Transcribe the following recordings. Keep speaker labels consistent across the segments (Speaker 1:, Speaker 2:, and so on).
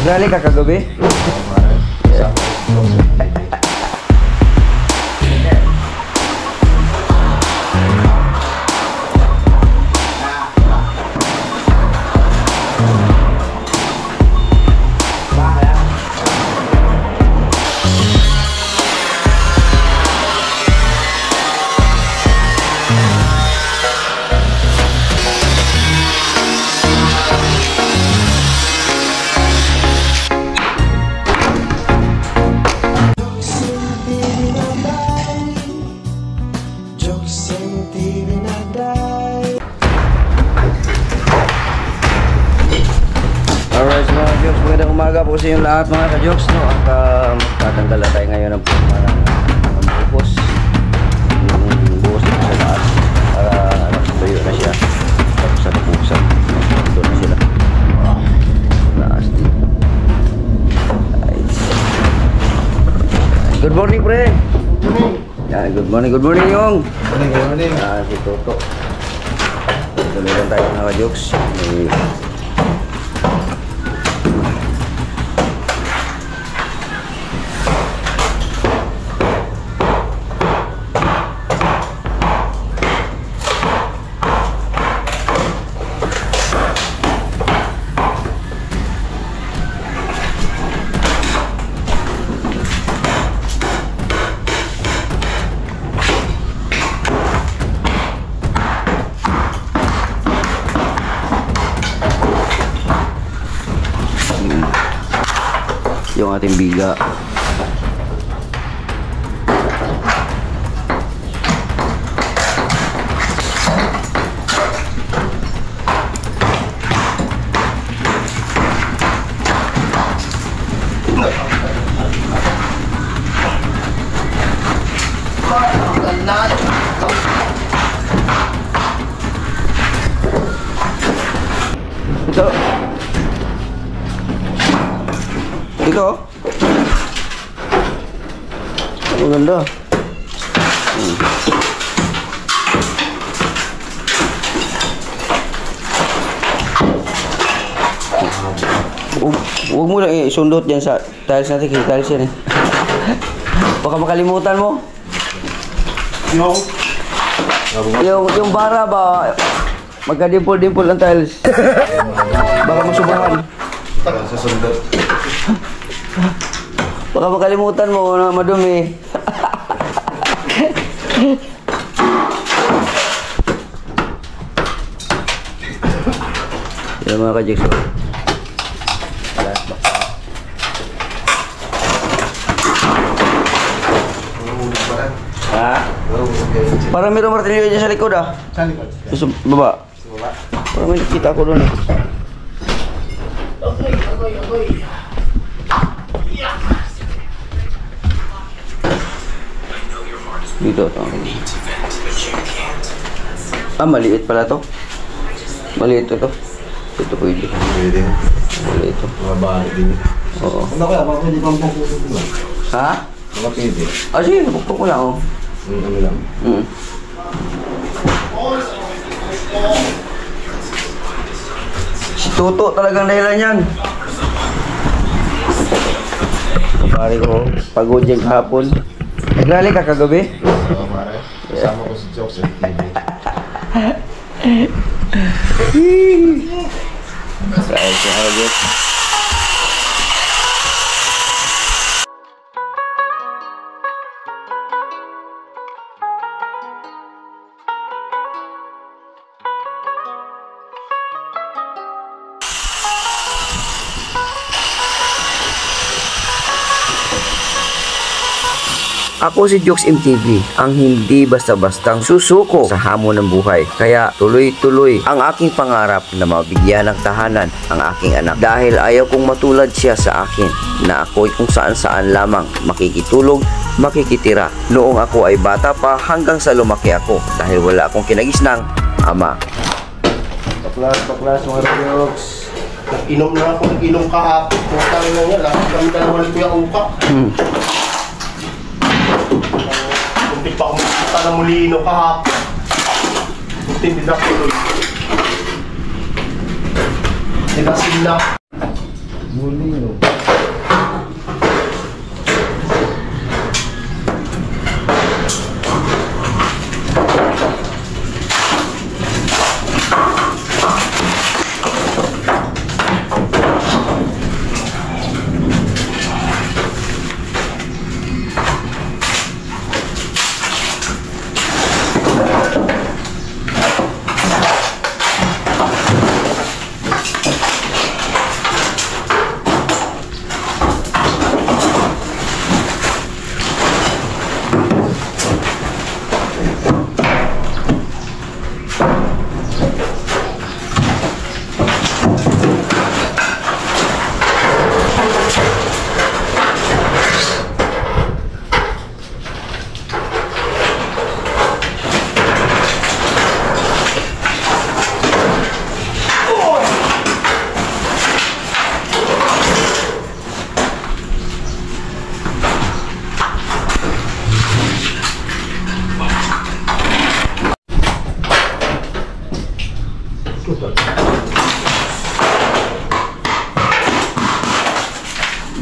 Speaker 1: Nagrally ka kagabi? Yeah. Alright mga ka-jokes, magandang umaga po sa inyong lahat mga ka-jokes, no? At magtatanggal tayo ngayon ng parang buhos. Yung buhos dito sa lahat para tuyo na siya. Tapos sa napusan ito na sila laas dito. Nice. Good morning pre. Yan, good morning yung good morning. Si Toto. Tuloy lang tayo mga ka-jokes. Yung ating biga. Ito. Ang ganda. Huwag mo lang isundot dyan sa tiles natin. Kasi tiles yan eh. Baka makalimutan mo. Yung bara ba, magka-dimple-dimple ang tiles. Baka masubahan.
Speaker 2: Sa sundot.
Speaker 1: Baka makalimutan mo na madumi. Yan mga ka-jokes. Ha? Parang mayroong martilyo dyan sa likod ah.
Speaker 2: Sa likod?
Speaker 1: Sa baba.
Speaker 2: Sa baba?
Speaker 1: Parang may nakita ko doon eh.
Speaker 2: Agoy.
Speaker 1: Dito to. Maliit pala to. Maliit ito. Ito pwede.
Speaker 2: Pwede.
Speaker 1: Maliit ito.
Speaker 2: Mga bahay din.
Speaker 1: Oo.
Speaker 2: Ano kaya? Baka pwede pang pagkukulit mo lang.
Speaker 1: Ha?
Speaker 2: Mga pwede.
Speaker 1: Sige, napukpok ko lang oh.
Speaker 2: Ano lang.
Speaker 1: Si Toto talagang dahilan yan. Pare ko, pagod dyan kahapon. Nagrally ka kagabi?
Speaker 2: Oo, pare. Kasama ko si Jokes at TV.
Speaker 1: Kaya siya agad. Ako si Jokes MTV, ang hindi basta-bastang susuko sa hamon ng buhay. Kaya tuloy-tuloy ang aking pangarap na mabigyan ng tahanan ang aking anak. Dahil ayaw kong matulad siya sa akin na ako'y kung saan-saan lamang makikitulog, makikitira. Noong ako ay bata pa hanggang sa lumaki ako dahil wala akong kinagisnang ama.
Speaker 2: Baklas mga Jokes. Nag-inom na ako, nag-inom kahapon. Putang na niya, lahat kami dalawa ni Kuya Uka. Kunti pa akong makita ng mulino kahapon. Kunti din ako tuloy. Nilasin na. Mulino.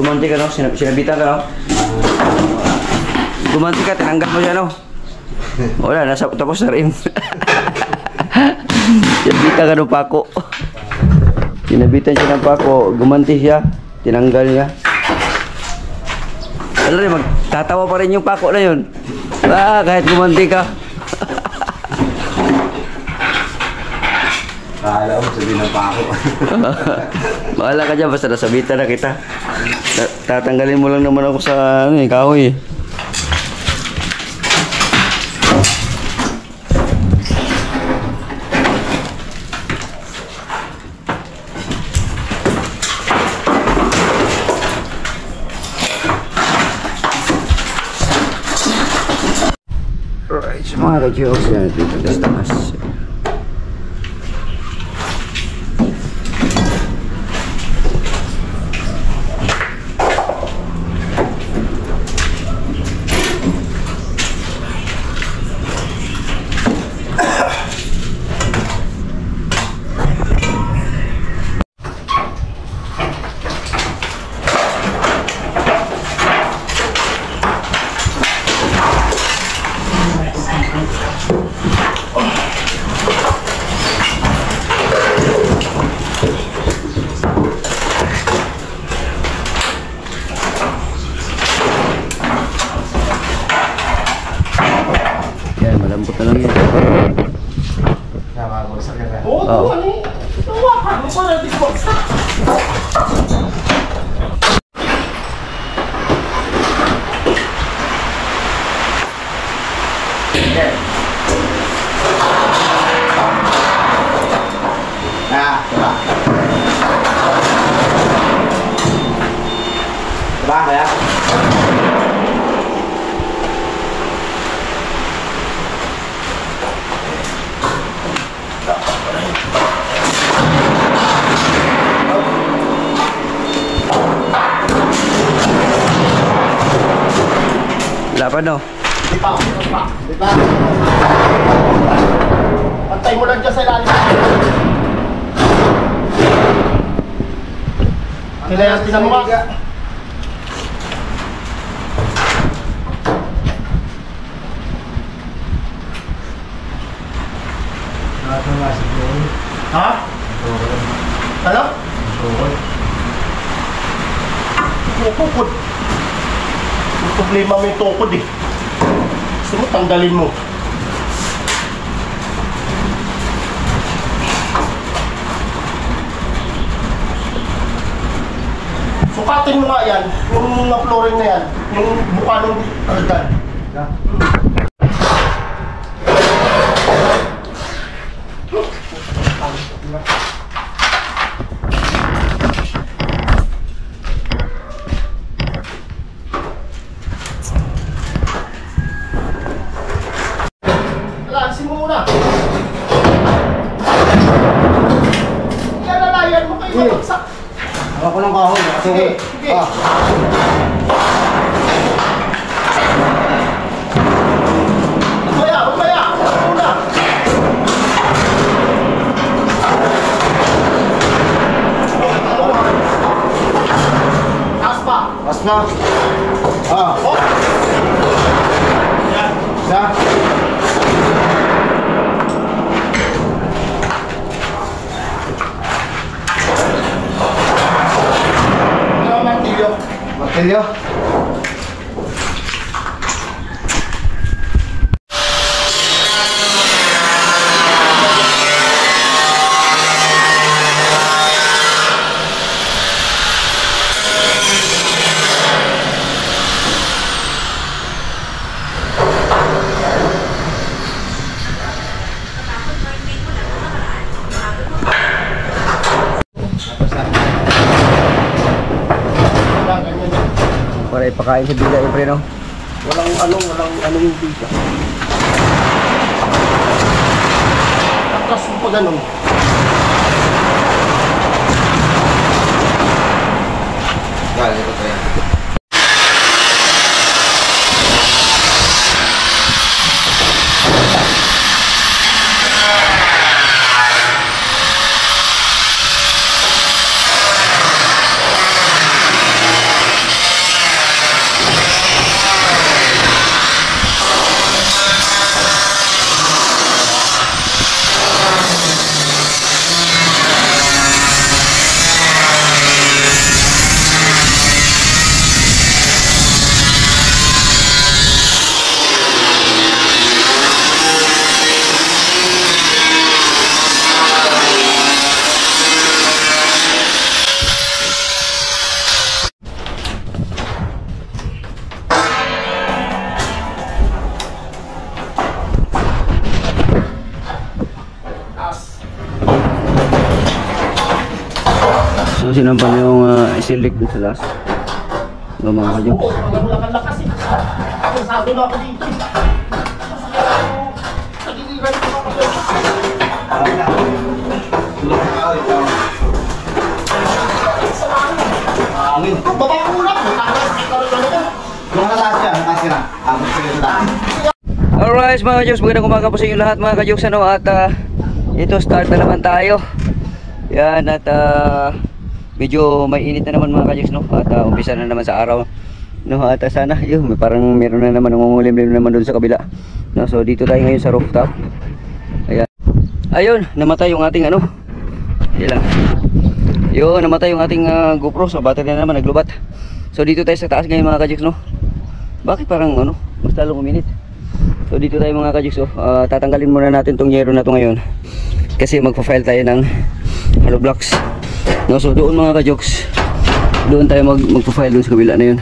Speaker 1: Gumanti ka, no? Sinabitan ka, no? Gumanti ka, tinanggal mo siya, no? Wala, tapos na rin. Sinabitan ka ng pako. Sinabitan siya ng pako, gumanti siya, tinanggal niya. Ano rin, magtatawa pa rin yung pako na yun. Kahit gumanti ka.
Speaker 3: Kala mo sabihin ng pako.
Speaker 1: Bahala ka dyan, basta nasabitan na kita. Tatanggalin mo lang naman ako sa kahoy eh. Alright, so mga ka-jokes yan dito sa taas. Malambot na lang yun.
Speaker 3: Nakakagulsak ka na.
Speaker 2: Oo, ano eh. Tawakan mo para di bagsak.
Speaker 3: Diba kaya?
Speaker 1: Lapan no?
Speaker 2: Di pa. Pantay mo lang dyan sa ilalim. Kailangan tinamang. Ha? Ano? Tukod. May problema mo yung tukod eh. Gusto mo tanggalin mo. Sukatin mo nga yan, yung flooring na yan, yung buka ng agad. Alisin mo muna. Ialalayan mo kayo mabagsak.
Speaker 3: Ako ng kahoy.
Speaker 2: Sige, sige. Mamaya. Muna. Taas pa.
Speaker 3: Pas na.
Speaker 2: Oh. Yan.
Speaker 3: Isa. Martilyo.
Speaker 1: Para ipakain sa biga yung preno.
Speaker 2: Walang anong yung biga. Atras mo pa ganun.
Speaker 3: Galing ito yan.
Speaker 1: sinampan yung select dun sa last. Mga kajoks.
Speaker 2: Wala kang lakas eh. Sabi na ako dito eh. Nagiliran ko ako dito.
Speaker 3: Angin.
Speaker 2: Baba ko muna. Matalas. Ikaw rin ano.
Speaker 3: Yung nataas yan, nataas ka na. Tapos kayo sa daan.
Speaker 1: Alright mga kajoks, magandang umaga po sa inyo lahat mga kajoks, ano, at ito start na naman tayo. Yan, at medyo may init na naman mga kajoks, no? At umpisa na naman sa araw, no? At sana yun, parang meron na naman nangungulim-lim naman doon sa kabila, no? So dito tayo ngayon sa rooftop. Ayan. Ayun, namatay yung ating ano. Yan lang. Yun, namatay yung ating GoPro, so battery na naman naglubat. So dito tayo sa taas ngayon mga kajoks, no? Bakit parang ano, mas lalong uminit? So dito tayo mga kajoks, tatanggalin muna natin tong yero na to ngayon kasi magpa-file tayo ng hollow blocks, no? So doon mga kajoks, doon tayo magpa-file doon sa kabila na yun.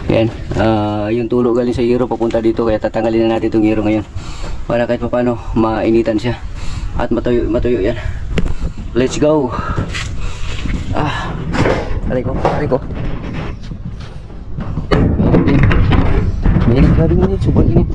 Speaker 1: Yan, yung tulo galing sa yero papunta dito, kaya tatanggalin na natin tong yero ngayon para kahit paano mainitan siya at matuyo yan. Let's go. Aray ko mainit, grabe init, sobrang init.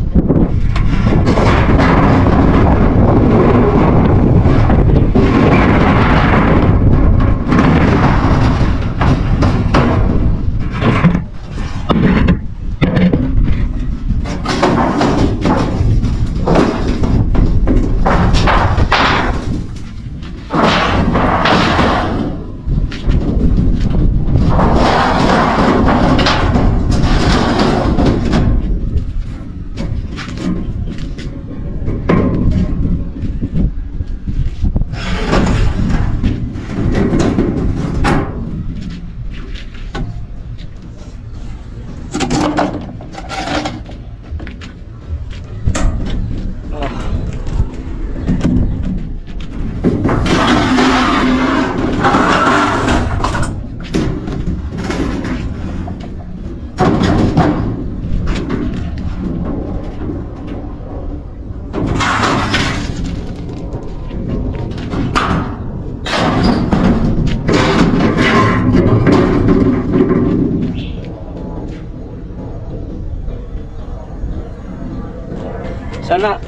Speaker 1: Sana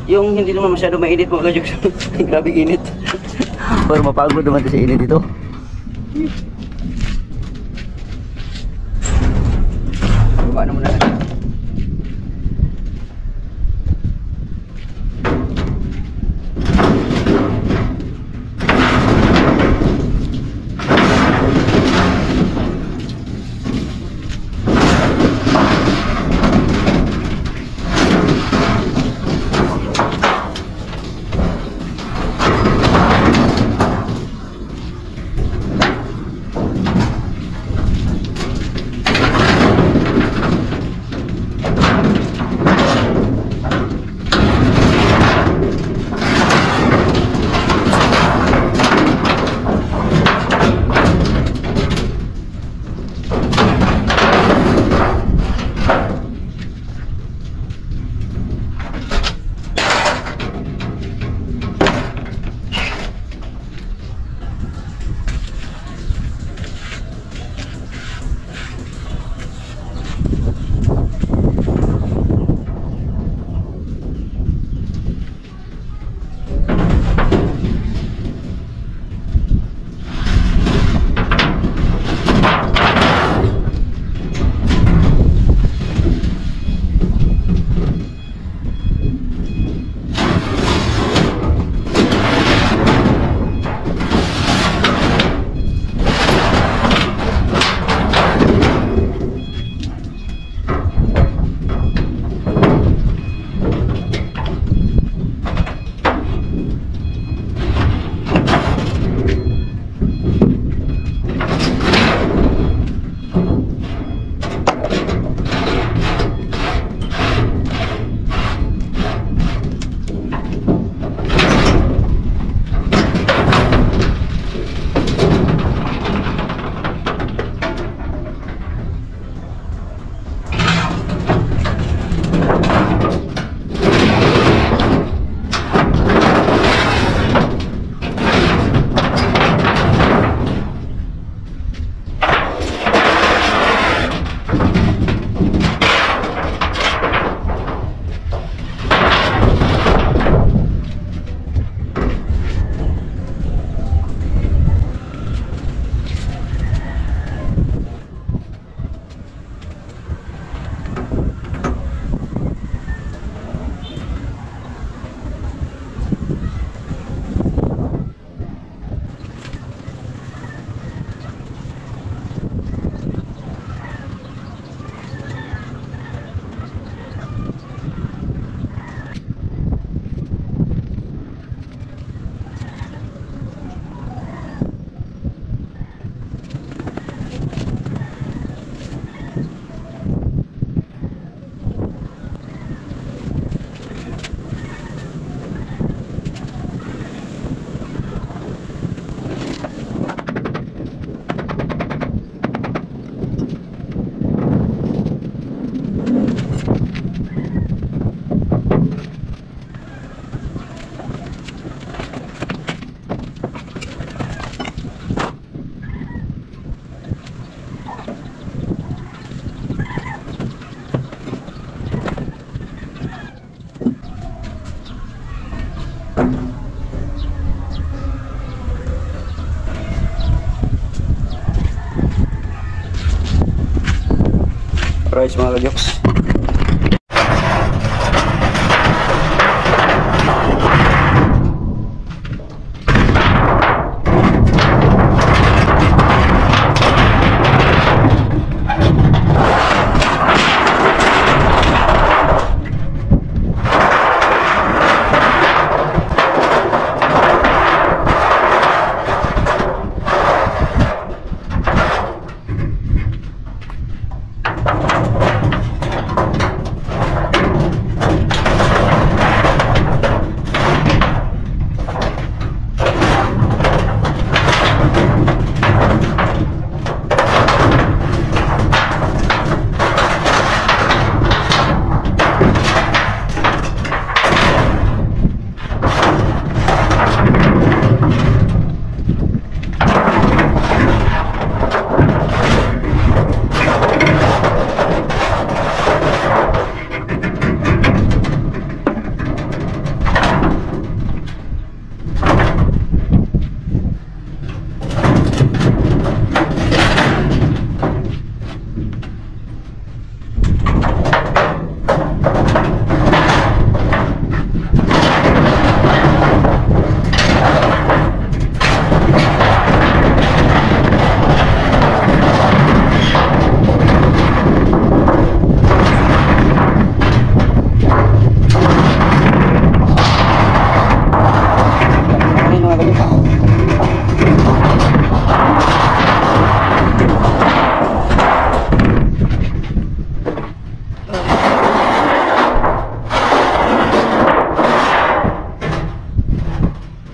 Speaker 1: yung hindi naman masyado mainit mga kajoks. Grabe init. Para mapagod naman sa init ito. Paano mo na lang? Surprise mga ka-joks.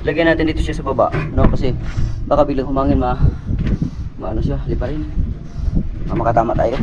Speaker 1: Lagyan natin dito siya sa baba, no? Kasi baka biglang humangin maano siya, liparin. Makatama tayo.